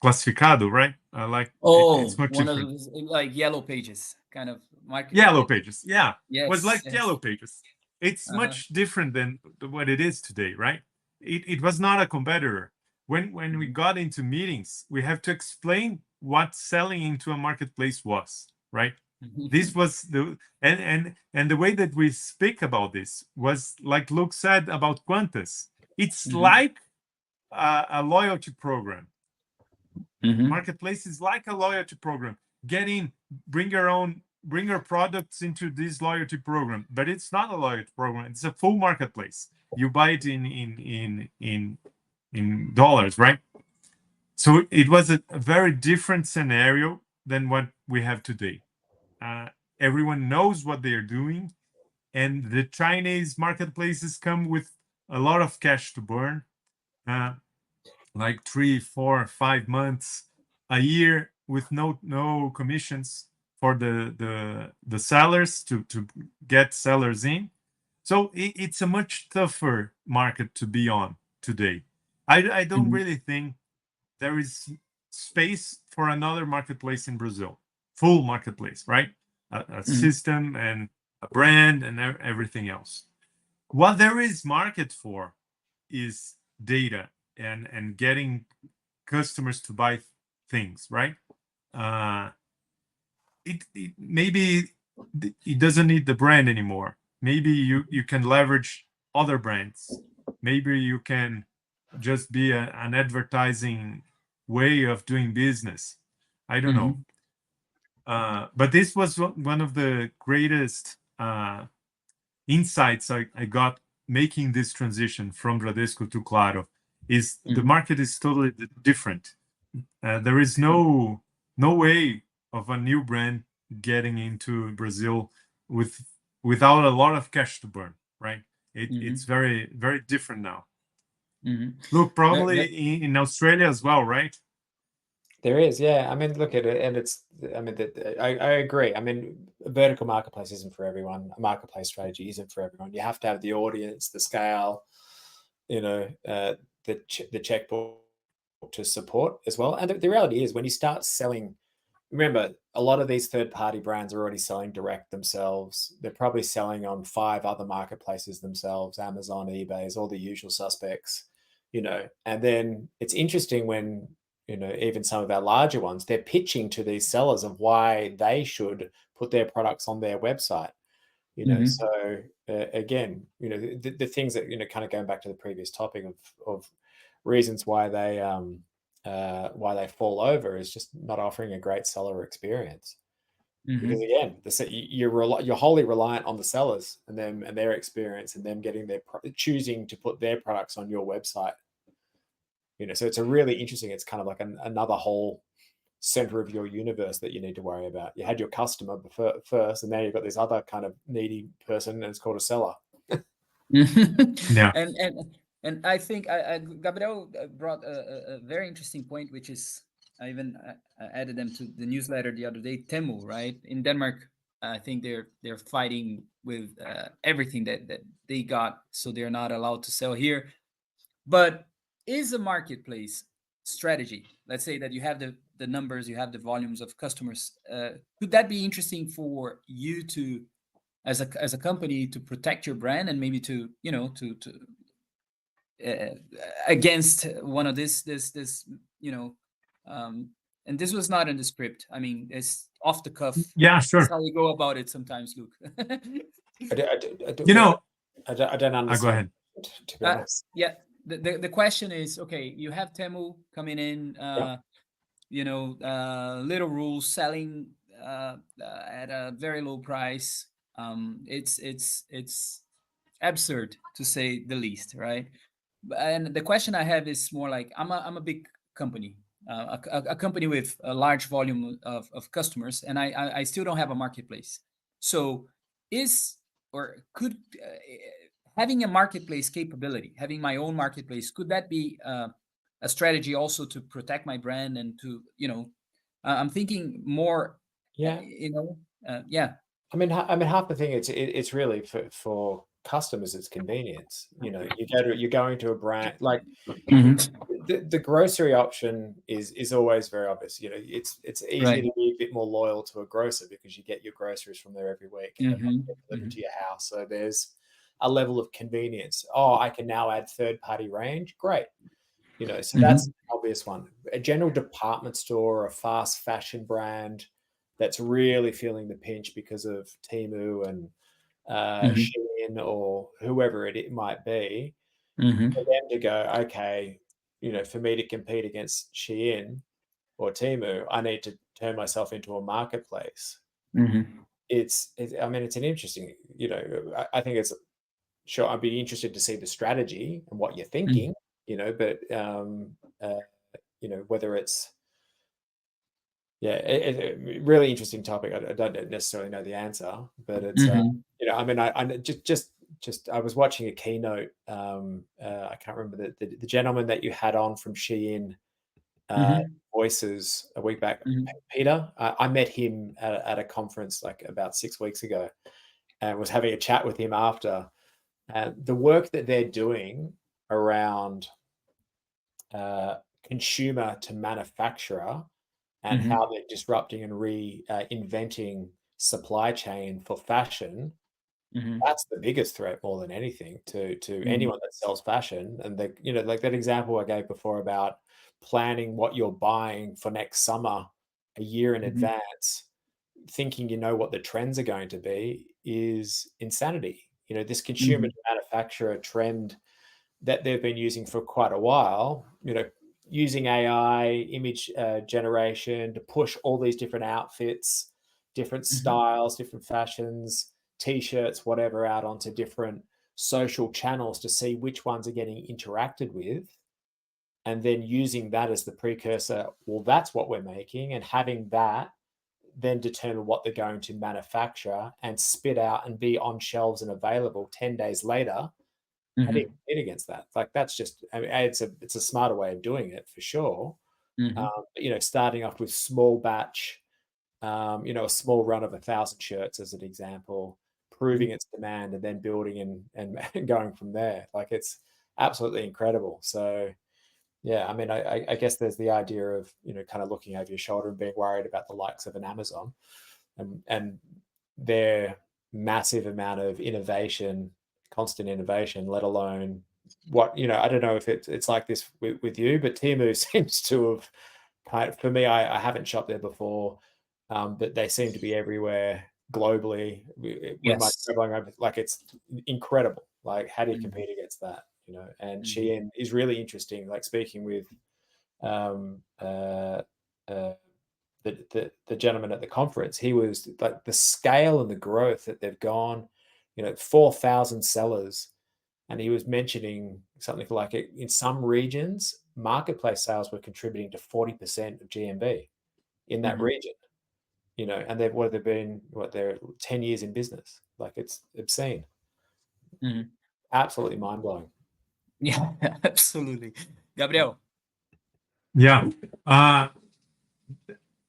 Classificado, right? It's much one different. of those, like Yellow Pages kind of market. Yellow Pages, yeah. Yes, it was like Yellow Pages. It's much different than what it is today, right? It was not a competitor. When we got into meetings, we have to explain what selling into a marketplace was, right? This was and the way that we speak about this was like Luke said about Qantas. It's like a loyalty program. Marketplace is like a loyalty program. Get in, bring your products into this loyalty program, but it's not a loyalty program. It's a full marketplace. You buy it in dollars, right? So it was a very different scenario than what we have today. Everyone knows what they are doing, and the Chinese marketplaces come with a lot of cash to burn, like 3, 4, 5 months, a year, with no commissions for the sellers to get sellers in. So it's a much tougher market to be on today. I don't really think there is space for another marketplace in Brazil, full marketplace, right? A system and a brand and everything else. What there is market for is data and getting customers to buy things, right? It maybe it doesn't need the brand anymore. Maybe you can leverage other brands. Maybe you can just be an advertising way of doing business. I don't know. But this was one of the greatest insights I got making this transition from Bradesco to Claro. Is the market is totally different. There is no way of a new brand getting into Brazil without a lot of cash to burn, right? It's very, very different now. Look, probably in Australia as well, right? There is, yeah. I mean, look at it, and it's. I mean, I agree. I mean, a vertical marketplace isn't for everyone. A marketplace strategy isn't for everyone. You have to have the audience, the scale, the checkbook to support as well. And the reality is, when you start selling, remember, a lot of these third-party brands are already selling direct themselves. They're probably selling on 5 other marketplaces themselves: Amazon, eBay's, all the usual suspects. And then it's interesting when even some of our larger ones, they're pitching to these sellers of why they should put their products on their website. So again, the things that kind of going back to the previous topic of reasons why they fall over is just not offering a great seller experience. Because again, you're wholly reliant on the sellers and their experience and them getting choosing to put their products on your website. So it's a really interesting. It's kind of like another whole center of your universe that you need to worry about. You had your customer first, and now you've got this other kind of needy person, and it's called a seller. Yeah. And I think Gabriel brought a very interesting point, which is I even added them to the newsletter the other day. Temu, right? In Denmark, I think they're fighting with everything that they got, so they're not allowed to sell here. But is a marketplace strategy, let's say that you have the numbers, you have the volumes of customers, could that be interesting for you to, as a company, to protect your brand and maybe to against one of this and this was not in the script. I mean, it's off the cuff. Yeah, sure. That's how we go about it sometimes, Luke. I don't understand. Go ahead. To be honest. Yeah. The question is, okay, you have Temu coming in, little rules, selling at a very low price. It's absurd, to say the least, right? And the question I have is more like, I'm a big company, a company with a large volume of customers, and I still don't have a marketplace. So could having a marketplace capability, having my own marketplace, could that be a strategy also to protect my brand and to, I'm thinking more, yeah. Yeah. I mean, half the thing, it's really for customers, it's convenience. You're going to a brand like the grocery option is always very obvious. It's easy to be a bit more loyal to a grocer because you get your groceries from there every week and they get delivered to your house. So there's a level of convenience. I can now add third-party range. Great. So that's an obvious one. A general department store, a fast fashion brand, that's really feeling the pinch because of Temu and Shein or whoever it might be, for them to go, okay, for me to compete against Shein or Temu, I need to turn myself into a marketplace. It's an interesting, I think it's, sure, I'd be interested to see the strategy and what you're thinking, but whether it's, really interesting topic. I don't necessarily know the answer, but it's, I was watching a keynote. I can't remember the gentleman that you had on from Shein Voices a week back, Peter. I met him at a conference like about 6 weeks ago, and was having a chat with him after. The work that they're doing around consumer to manufacturer, and how they're disrupting and reinventing supply chain for fashion. That's the biggest threat, more than anything, to anyone that sells fashion. And like that example I gave before about planning what you're buying for next summer a year in advance, thinking what the trends are going to be, is insanity. This consumer to manufacturer trend that they've been using for quite a while, using AI, image generation to push all these different outfits, different styles, different fashions, T-shirts, whatever, out onto different social channels to see which ones are getting interacted with, and then using that as the precursor. Well, that's what we're making, and having that then determine what they're going to manufacture and spit out and be on shelves and available 10 days later. How do you compete against that? Like, that's just, it's a smarter way of doing it for sure. Starting off with small batch, a small run of 1,000 shirts as an example, proving its demand, and then building and going from there. Like, it's absolutely incredible. So yeah, I guess there's the idea of, kind of looking over your shoulder and being worried about the likes of an Amazon and their massive amount of innovation, constant innovation, let alone what, I don't know if it's like this with you, but Temu seems to have, for me, I haven't shopped there before, but they seem to be everywhere globally. When am I traveling over? Like, it's incredible. Like, how do you compete against that? And Shein is really interesting. Like, speaking with the gentleman at the conference, he was like, the scale and the growth that they've gone, 4,000 sellers, and he was mentioning something like it, in some regions, marketplace sales were contributing to 40% of GMV in that region. And they're 10 years in business. Like, it's obscene. Absolutely mind-blowing. Yeah, absolutely. Gabriel. Yeah.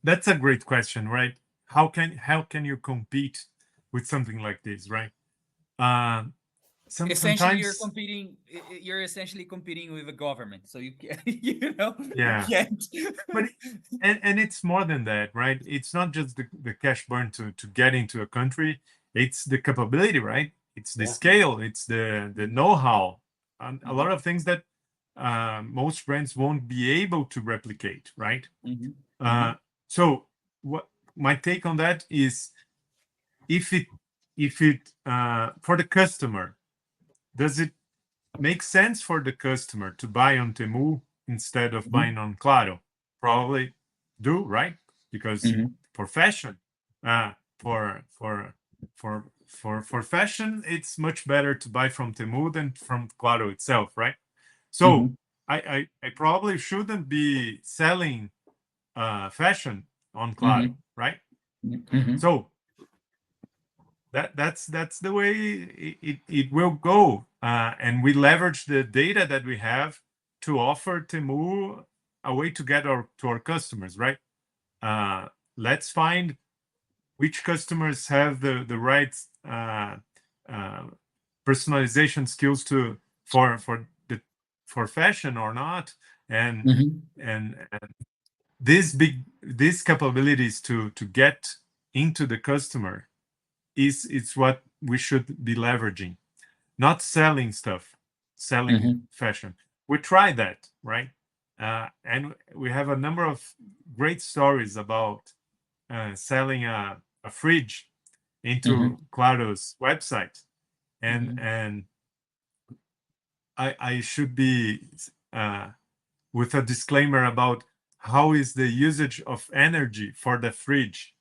That's a great question, right? How can you compete with something like this, right? Essentially, Sometimes, you're essentially competing with the government, so you can, yeah, you can't. but and it's more than that, right? It's not just the cash burn to get into a country. It's the capability, right? It's the scale, it's the know-how, and a lot of things that most brands won't be able to replicate, right? So what my take on that is, if it for the customer, does it make sense for the customer to buy on Temu instead of buying on Claro? Probably do, right? Because for fashion, for fashion, it's much better to buy from Temu than from Claro itself, right? So I probably shouldn't be selling fashion on Claro, right? So that's the way it will go, and we leverage the data that we have to offer Temu a way to get to our customers, right? Let's find which customers have the right personalization skills for fashion or not, and these capabilities to get into the customer it's what we should be leveraging, not selling stuff, selling fashion. We tried that, right? And we have a number of great stories about selling a fridge into Mhm. Claro's website, and Mhm. and I should be with a disclaimer about how is the usage of energy for the fridge,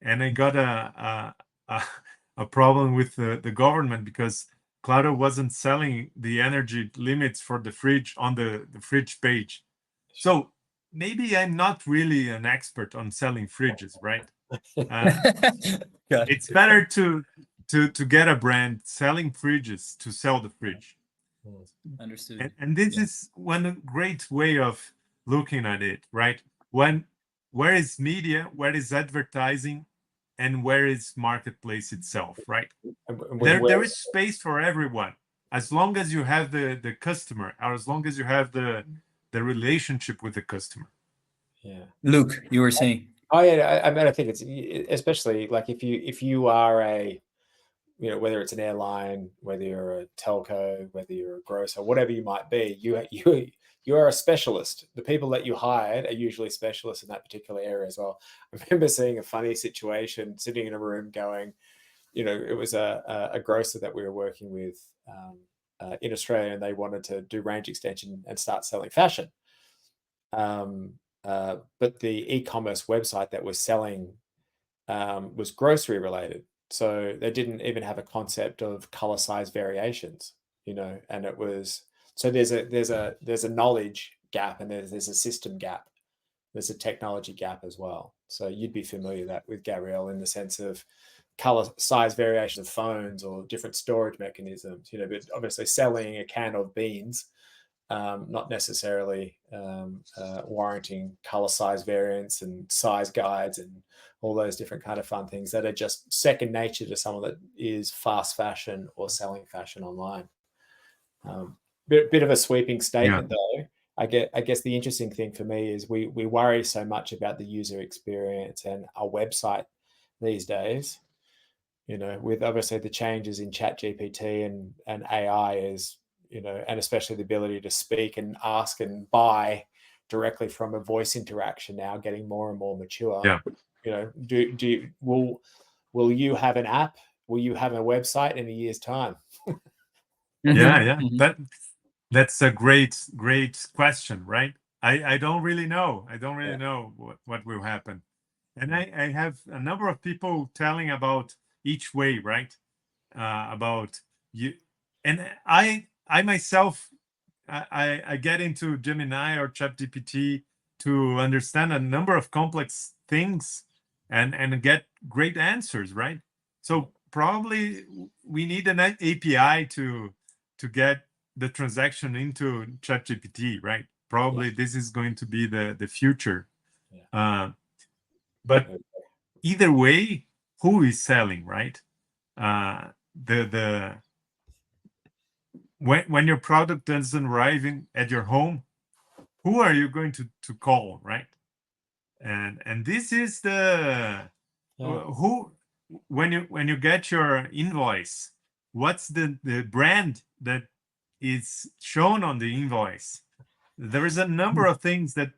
and I got a problem with the government because Claro wasn't selling the energy limits for the fridge on the fridge page. So maybe I'm not really an expert on selling fridges, right? Uh, Got it. it's better to get a brand selling fridges to sell the fridge. Understood. And this Yeah. is one great way of looking at it, right? Where is media, where is advertising, and where is marketplace itself, right? There is space for everyone as long as you have the customer, or as long as you have the relationship with the customer. Yeah. Luke, you were saying. Oh yeah, I mean, I think it's especially like if you are a, you know, whether it's an airline, whether you're a telco, whether you're a grocer, whatever you might be, you are a specialist. The people that you hired are usually specialists in that particular area as well. I remember seeing a funny situation, sitting in a room going, you know, it was a grocer that we were working with in Australia, and they wanted to do range extension and start selling fashion. But the e-commerce website that was selling was grocery related. So they didn't even have a concept of color size variations, you know, and it was, so there's a knowledge gap, and there's a system gap. There's a technology gap as well. So you'd be familiar that with Gabrielle in the sense of color size variations of phones or different storage mechanisms, you know, but obviously selling a can of beans, not necessarily warranting color size variants and size guides and all those different kind of fun things that are just second nature to someone that is fast fashion or selling fashion online. Bit of a sweeping statement though. I guess the interesting thing for me is we worry so much about the user experience and our website these days. You know, with obviously the changes in ChatGPT and AI is, you know, and especially the ability to speak and ask and buy directly from a voice interaction now getting more and more mature. Yeah. You know, will you have an app? Will you have a website in a year's time? Yeah. Mhm. That's a great question, right? I don't really know. I don't really Yeah. know what will happen. And I have a number of people telling about each way, right? About you, and I myself, I get into Gemini or ChatGPT to understand a number of complex things and get great answers, right? So probably we need an API to get the transaction into ChatGPT, right? Probably this is going to be the future. But either way, who is selling, right? The when your product doesn't arrive at your home, who are you going to call, right? And this is the who when you get your invoice, what's the brand that is shown on the invoice? There is a number of things that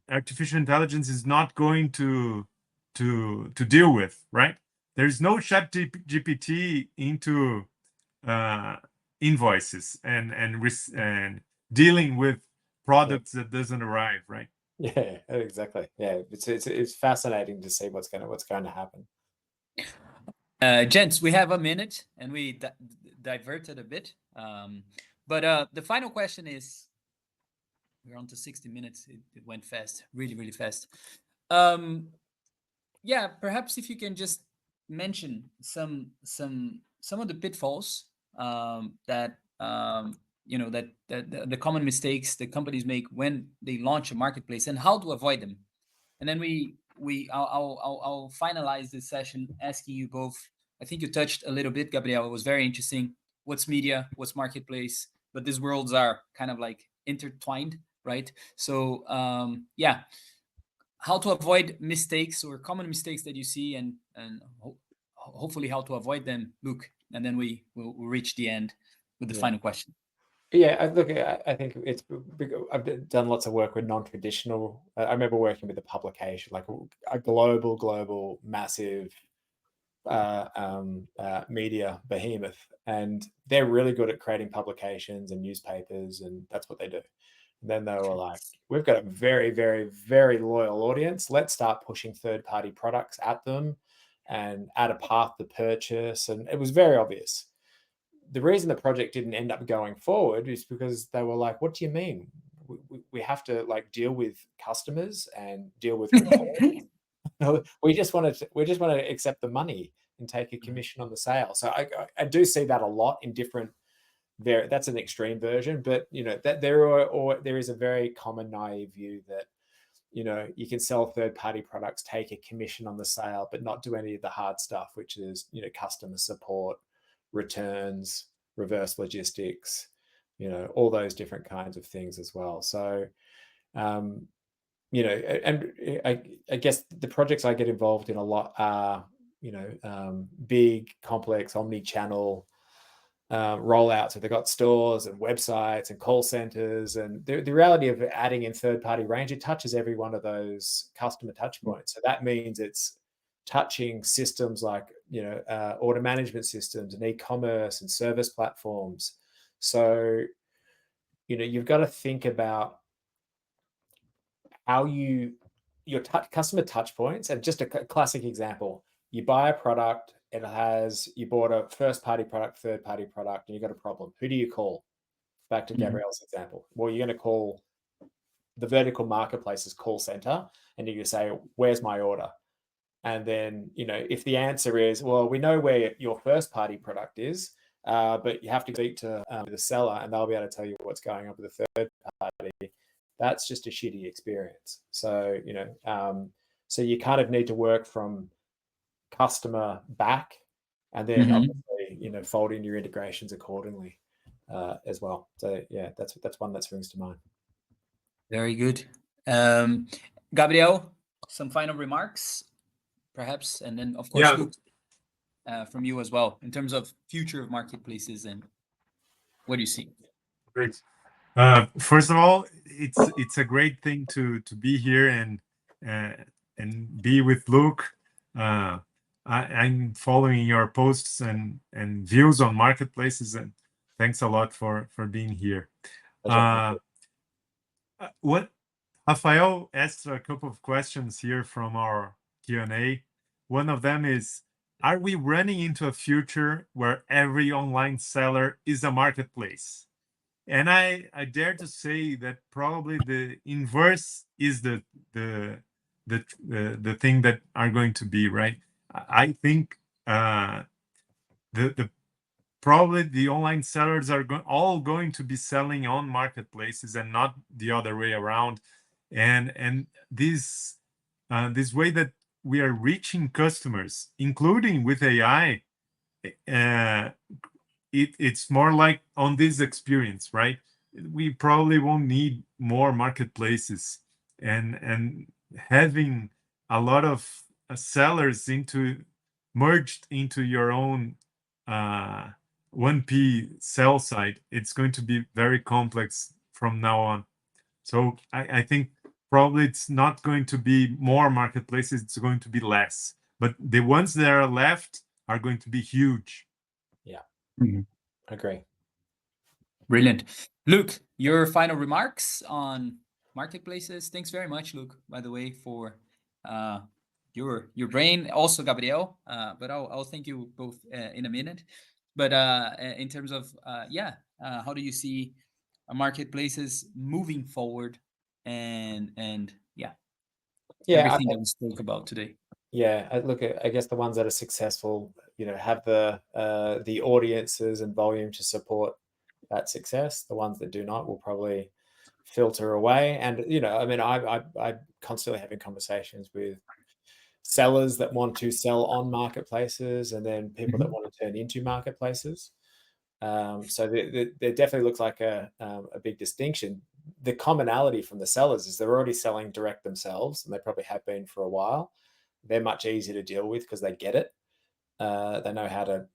artificial intelligence is not going to deal with, right? There's no chat GPT into invoices and dealing with products that doesn't arrive, right? Yeah, exactly. Yeah, it's fascinating to see what's going to happen. Gents, we have a minute and we diverted a bit. But the final question is, we're on to 60 minutes. It went fast, really, really fast. Yeah, perhaps if you can just mention some of the pitfalls that you know that the common mistakes that companies make when they launch a marketplace and how to avoid them. And then I'll finalize this session asking you both. I think you touched a little bit, Gabriel. It was very interesting. What's media? What's marketplace? But these worlds are kind of like intertwined, right? So yeah, how to avoid mistakes or common mistakes that you see, and hopefully how to avoid them, Luke. And then we'll reach the end with the final question. Yeah, I think I've done lots of work with non-traditional. I remember working with a publication, like a global, massive media behemoth, and they're really good at creating publications and newspapers, and that's what they do. And then they were like, we've got a very loyal audience. Let's start pushing third-party products at them and add a path to purchase. And it was very obvious. The reason the project didn't end up going forward is because they were like, what do you mean? We have to like deal with customers and deal with returns. No, we just want to accept the money and take a commission on the sale. So I do see that a lot in different there. That's an extreme version, but that there is a very common naive view that you can sell third-party products, take a commission on the sale, but not do any of the hard stuff, which is customer support, returns, reverse logistics, all those different kinds of things as well. So and I guess the projects I get involved in a lot are big, complex, omni-channel rollouts. So they've got stores and websites and call centers, and the reality of adding in third-party range, it touches every one of those customer touch points. So that means it's touching systems like order management systems and e-commerce and service platforms. So you've got to think about how your customer touch points. And just a classic example, you buy a product, you bought a first party product, third party product, and you got a problem. Who do you call? Back to Gabrielle's example. Well, you're going to call the vertical marketplace's call center, and you say, where's my order? And then if the answer is, well, we know where your first party product is, but you have to speak to the seller and they'll be able to tell you what's going on with the third party. That's just a shitty experience. So so you kind of need to work from customer back, and then obviously fold in your integrations accordingly as well. So yeah, that's one that springs to mind. Very good. Gabriel, some final remarks perhaps, and then of course Luke, from you as well, in terms of future of marketplaces and what do you see? Great. First of all, it's a great thing to be here and be with Luke. I'm following your posts and views on marketplaces, and thanks a lot for being here. What Rafael asked a couple of questions here from our Q&A. One of them is, are we running into a future where every online seller is a marketplace? And I dare to say that probably the inverse is the thing that are going to be, right? I think probably the online sellers are all going to be selling on marketplaces and not the other way around. And this way that we are reaching customers, including with AI, it's more like on this experience, right? We probably won't need more marketplaces, and having a lot of sellers merged into your own 1P sell site, it's going to be very complex from now on. So I think probably it's not going to be more marketplaces, it's going to be less. But the ones that are left are going to be huge. Yeah, agree. Brilliant. Luke, your final remarks on marketplaces. Thanks very much, Luke, by the way, for your brain. Also, Gabriel, but I'll thank you both in a minute. But in terms of how do you see marketplaces moving forward, and everything that we spoke about today? Yeah, I guess the ones that are successful, have the audiences and volume to support that success. The ones that do not will probably filter away. And I mean, I constantly having conversations with sellers that want to sell on marketplaces, and then people that want to turn into marketplaces. So there definitely looks like a big distinction. The commonality from the sellers is they're already selling direct themselves, and they probably have been for a while. They're much easier to deal with because they get it. They know how to,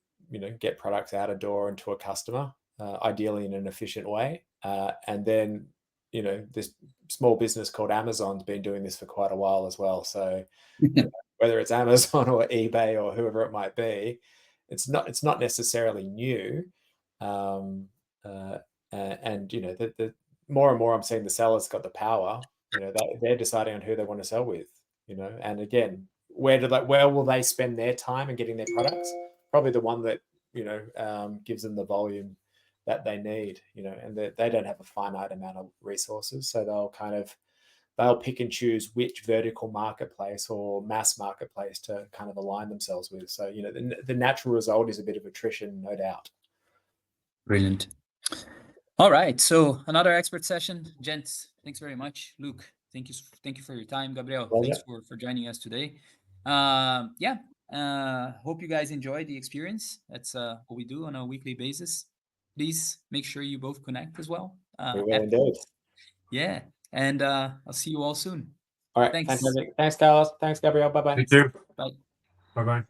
get products out a door and to a customer. ideally in an efficient way. And then, you know, this small business called Amazon's been doing this for quite a while as well. So you know, whether it's Amazon or eBay or whoever it might be, it's not necessarily new. And you know, the more and more I'm seeing the sellers got the power. You know, they're deciding on who they want to sell with. You know, and again, where will they spend their time in getting their products? Probably the one that, you know, gives them the volume that they need. You know, and they don't have a finite amount of resources, so they'll pick and choose which vertical marketplace or mass marketplace to kind of align themselves with. So, you know, the natural result is a bit of attrition, no doubt. Brilliant. All right, so another expert session, gents. Thanks very much, Luke. Thank you for your time, Gabriel. Pleasure. Thanks for joining us today. Hope you guys enjoyed the experience. That's what we do on a weekly basis. Please make sure you both connect as well. We will indeed. Yeah, and I'll see you all soon. All right, Thanks. fantastic. Thanks, Carlos. Thanks, Gabriel. Bye-bye. Thank you. Bye. Bye-bye.